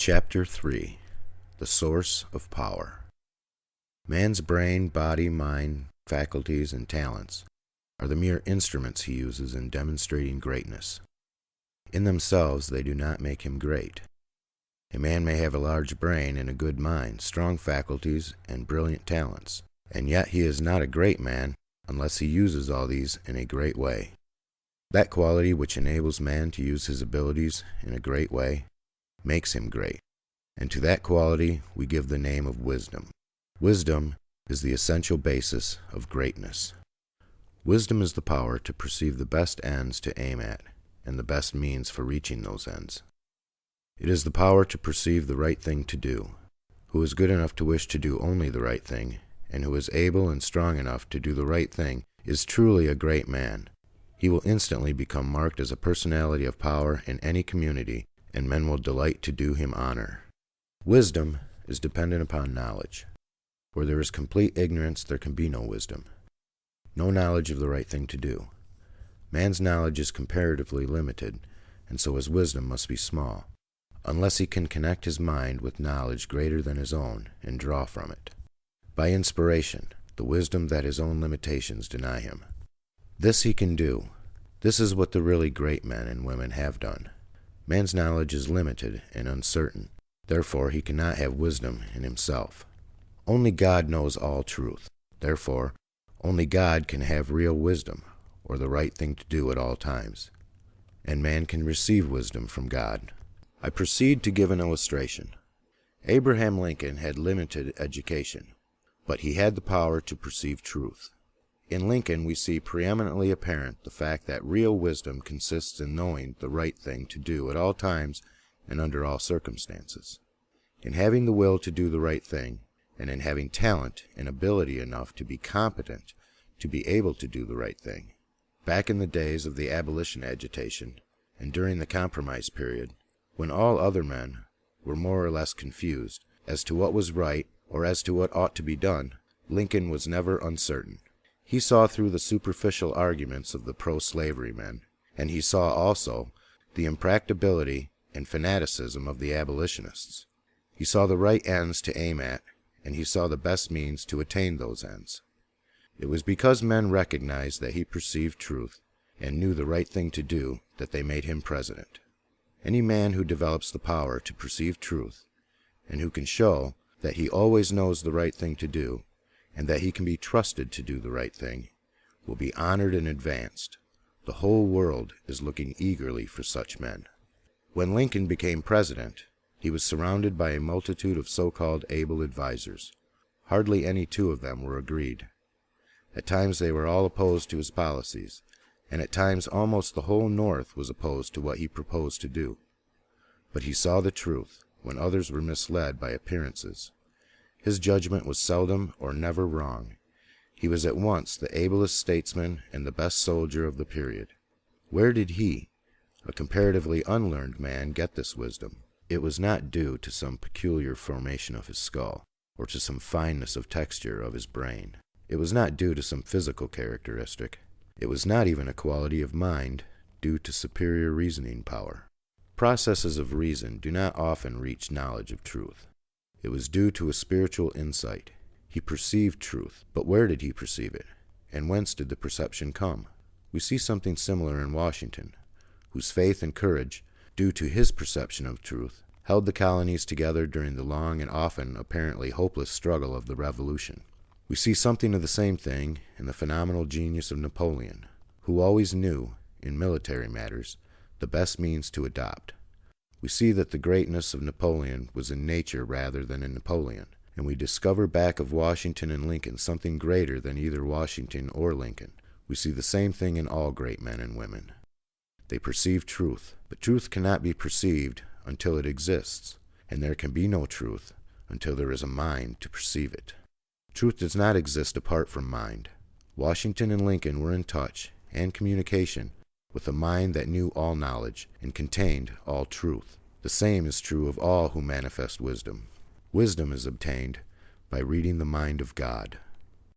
Chapter 3. The Source of Power. Man's brain, body, mind, faculties, and talents are the mere instruments he uses in demonstrating greatness. In themselves, they do not make him great. A man may have a large brain and a good mind, strong faculties, and brilliant talents, and yet he is not a great man unless he uses all these in a great way. That quality which enables man to use his abilities in a great way makes him great, and to that quality we give the name of wisdom. Wisdom is the essential basis of greatness. Wisdom is the power to perceive the best ends to aim at and the best means for reaching those ends. It is the power to perceive the right thing to do. Who is good enough to wish to do only the right thing, and who is able and strong enough to do the right thing, is truly a great man. He will instantly become marked as a personality of power in any community, and men will delight to do him honor. Wisdom is dependent upon knowledge. Where there is complete ignorance, there can be no wisdom. No knowledge of the right thing to do. Man's knowledge is comparatively limited, and so his wisdom must be small, unless he can connect his mind with knowledge greater than his own and draw from it, by inspiration, the wisdom that his own limitations deny him. This he can do. This is what the really great men and women have done. Man's knowledge is limited and uncertain. Therefore, he cannot have wisdom in himself. Only God knows all truth. Therefore, only God can have real wisdom, or the right thing to do at all times. And man can receive wisdom from God. I proceed to give an illustration. Abraham Lincoln had limited education, but he had the power to perceive truth. In Lincoln, we see preeminently apparent the fact that real wisdom consists in knowing the right thing to do at all times and under all circumstances, in having the will to do the right thing, and in having talent and ability enough to be competent to be able to do the right thing. Back in the days of the abolition agitation, and during the compromise period, when all other men were more or less confused as to what was right or as to what ought to be done, Lincoln was never uncertain. He saw through the superficial arguments of the pro-slavery men, and he saw also the impracticability and fanaticism of the abolitionists. He saw the right ends to aim at, and he saw the best means to attain those ends. It was because men recognized that he perceived truth and knew the right thing to do that they made him president. Any man who develops the power to perceive truth, and who can show that he always knows the right thing to do, and that he can be trusted to do the right thing, will be honored and advanced. The whole world is looking eagerly for such men. When Lincoln became president, he was surrounded by a multitude of so-called able advisers. Hardly any two of them were agreed. At times they were all opposed to his policies, and at times almost the whole North was opposed to what he proposed to do. But he saw the truth when others were misled by appearances. His judgment was seldom or never wrong. He was at once the ablest statesman and the best soldier of the period. Where did he, a comparatively unlearned man, get this wisdom? It was not due to some peculiar formation of his skull, or to some fineness of texture of his brain. It was not due to some physical characteristic. It was not even a quality of mind due to superior reasoning power. Processes of reason do not often reach knowledge of truth. It was due to a spiritual insight. He perceived truth, but where did he perceive it, and whence did the perception come? We see something similar in Washington, whose faith and courage, due to his perception of truth, held the colonies together during the long and often apparently hopeless struggle of the Revolution. We see something of the same thing in the phenomenal genius of Napoleon, who always knew, in military matters, the best means to adopt. We see that the greatness of Napoleon was in nature rather than in Napoleon, and we discover back of Washington and Lincoln something greater than either Washington or Lincoln. We see the same thing in all great men and women. They perceive truth, but truth cannot be perceived until it exists, and there can be no truth until there is a mind to perceive it. Truth does not exist apart from mind. Washington and Lincoln were in touch and communication with a mind that knew all knowledge and contained all truth. The same is true of all who manifest wisdom. Wisdom is obtained by reading the mind of God.